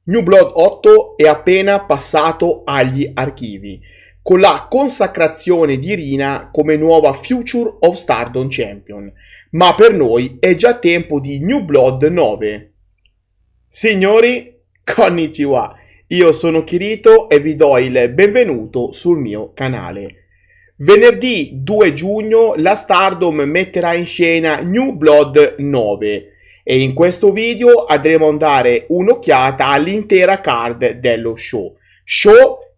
New Blood 8 è appena passato agli archivi, con la consacrazione di Rina come nuova Future of Stardom Champion, ma per noi è già tempo di New Blood 9. Signori, konnichiwa, io sono Kirito e vi do il benvenuto sul mio canale. Venerdì 2 giugno la Stardom metterà in scena New Blood 9 e in questo video andremo a dare un'occhiata all'intera card dello show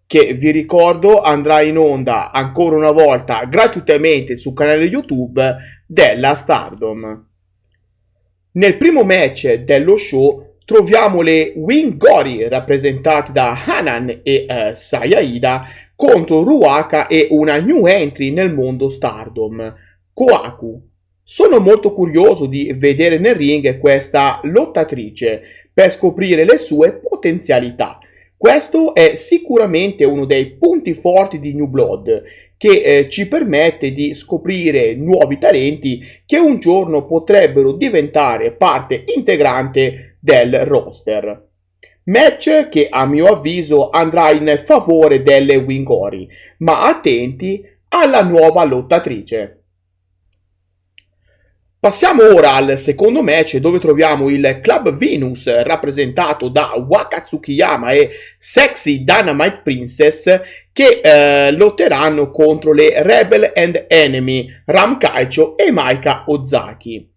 che vi ricordo andrà in onda ancora una volta gratuitamente sul canale YouTube della Stardom. Nel primo match dello show troviamo le Wing Gory rappresentate da Hanan e Sayaida contro Ruaka e una new entry nel mondo Stardom, Kohaku. Sono molto curioso di vedere nel ring questa lottatrice per scoprire le sue potenzialità. Questo è sicuramente uno dei punti forti di New Blood, che ci permette di scoprire nuovi talenti che un giorno potrebbero diventare parte integrante del roster. Match che a mio avviso andrà in favore delle Wing Gory, ma attenti alla nuova lottatrice. Passiamo ora al secondo match dove troviamo il Club Venus rappresentato da Waka Tsukiyama e Sexy Dynamite Princess che lotteranno contro le Rebel and Enemy, Ram Kaicho e Maika Ozaki.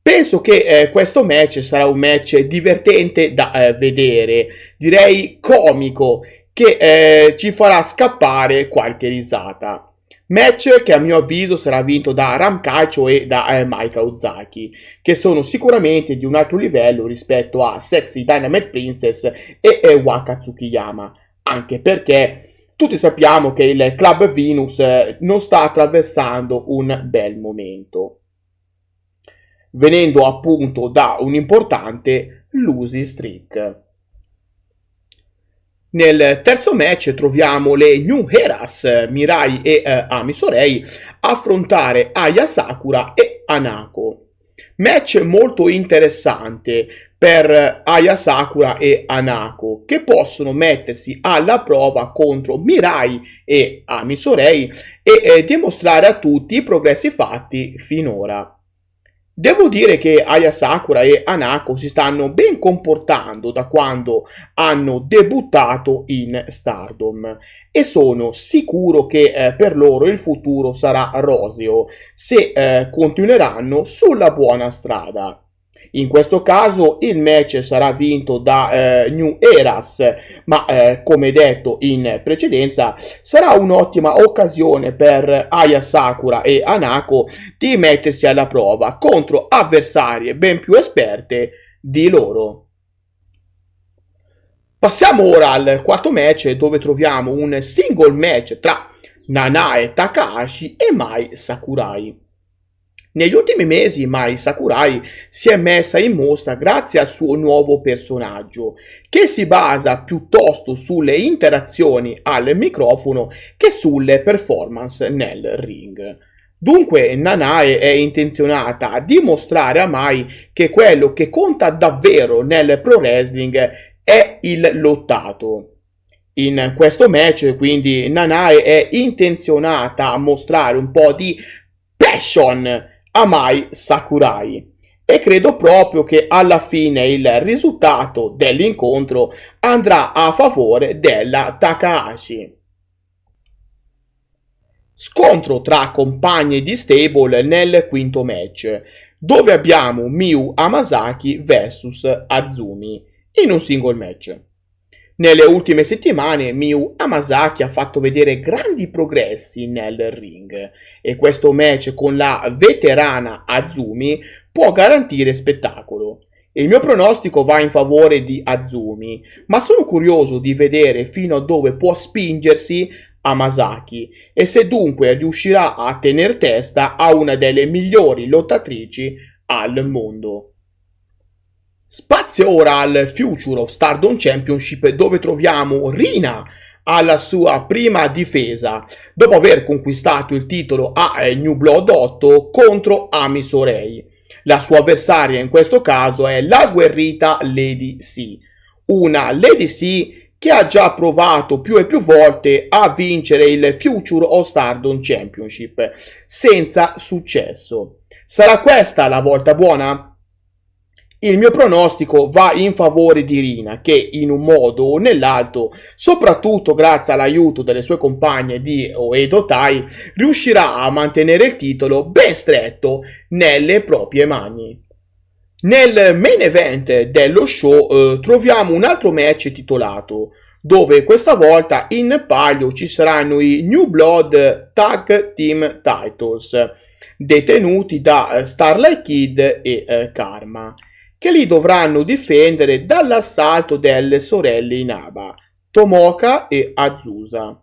Penso che questo match sarà un match divertente da vedere, direi comico, che ci farà scappare qualche risata. Match che a mio avviso sarà vinto da Ram Kaicho e da Maika Ozaki, che sono sicuramente di un altro livello rispetto a Sexy Dynamite Princess e Waka Tsukiyama, anche perché tutti sappiamo che il Club Venus non sta attraversando un bel momento, venendo appunto da un importante losing streak. Nel terzo match troviamo le New Eras, Mirai e Ami Sorei, affrontare Aya Sakura e Hanako. Match molto interessante per Aya Sakura e Hanako, che possono mettersi alla prova contro Mirai e Ami Sorei e dimostrare a tutti i progressi fatti finora. Devo dire che Aya Sakura e Hanako si stanno ben comportando da quando hanno debuttato in Stardom e sono sicuro che per loro il futuro sarà roseo se continueranno sulla buona strada. In questo caso il match sarà vinto da New Eras, ma come detto in precedenza sarà un'ottima occasione per Aya Sakura e Hanako di mettersi alla prova contro avversarie ben più esperte di loro. Passiamo ora al quarto match dove troviamo un single match tra Nanae Takahashi e Mai Sakurai. Negli ultimi mesi Mai Sakurai si è messa in mostra grazie al suo nuovo personaggio, che si basa piuttosto sulle interazioni al microfono che sulle performance nel ring. Dunque Nanae è intenzionata a dimostrare a Mai che quello che conta davvero nel pro wrestling è il lottato. In questo match quindi Nanae è intenzionata a mostrare un po' di passion a Mai Sakurai e credo proprio che alla fine il risultato dell'incontro andrà a favore della Takahashi. Scontro tra compagni di stable nel quinto match, dove abbiamo Miyu Hamasaki vs Azumi in un single match. Nelle ultime settimane Miyu Hamasaki ha fatto vedere grandi progressi nel ring e questo match con la veterana Azumi può garantire spettacolo. Il mio pronostico va in favore di Azumi, ma sono curioso di vedere fino a dove può spingersi Hamasaki e se dunque riuscirà a tener testa a una delle migliori lottatrici al mondo. Spazio ora al Future of Stardom Championship dove troviamo Rina alla sua prima difesa dopo aver conquistato il titolo a New Blood 8 contro Ami Sorei. La sua avversaria in questo caso è l'agguerrita Lady C, una Lady C che ha già provato più e più volte a vincere il Future of Stardom Championship senza successo. Sarà questa la volta buona? Il mio pronostico va in favore di Rina, che in un modo o nell'altro, soprattutto grazie all'aiuto delle sue compagne di Oedo Tai, riuscirà a mantenere il titolo ben stretto nelle proprie mani. Nel main event dello show troviamo un altro match titolato, dove questa volta in palio ci saranno i New Blood Tag Team Titles, detenuti da Starlight Kid e Karma, che li dovranno difendere dall'assalto delle sorelle Inaba, Tomoka e Azusa.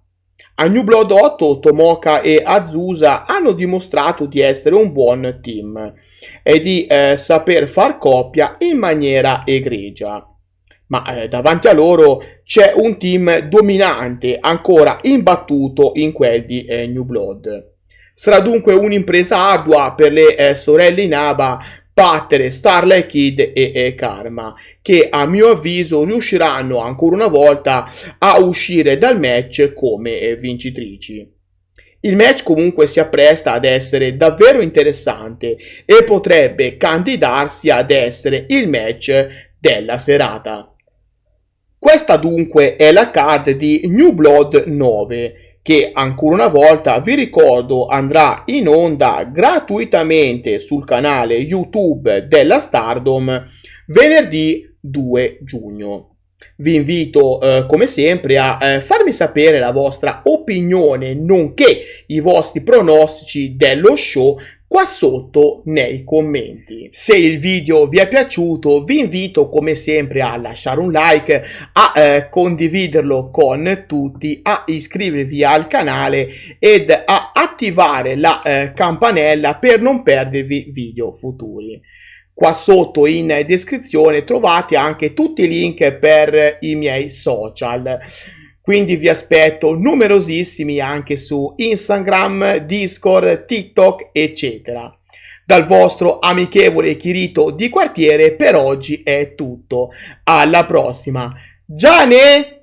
A New Blood 8 Tomoka e Azusa hanno dimostrato di essere un buon team e di saper far coppia in maniera egregia. Ma davanti a loro c'è un team dominante, ancora imbattuto in quel di New Blood. Sarà dunque un'impresa ardua per le sorelle Inaba battere Starlight Kid e Karma, che a mio avviso riusciranno ancora una volta a uscire dal match come vincitrici. Il match comunque si appresta ad essere davvero interessante e potrebbe candidarsi ad essere il match della serata. Questa dunque è la card di New Blood 9, che ancora una volta vi ricordo andrà in onda gratuitamente sul canale YouTube della Stardom venerdì 2 giugno. Vi invito come sempre a farmi sapere la vostra opinione nonché i vostri pronostici dello show qua sotto nei commenti. Se il video vi è piaciuto vi invito come sempre a lasciare un like, a condividerlo con tutti, a iscrivervi al canale ed a attivare la campanella per non perdervi video futuri. Qua sotto in descrizione trovate anche tutti i link per i miei social. Quindi vi aspetto numerosissimi anche su Instagram, Discord, TikTok, eccetera. Dal vostro amichevole Kirito di quartiere per oggi è tutto. Alla prossima. Giane!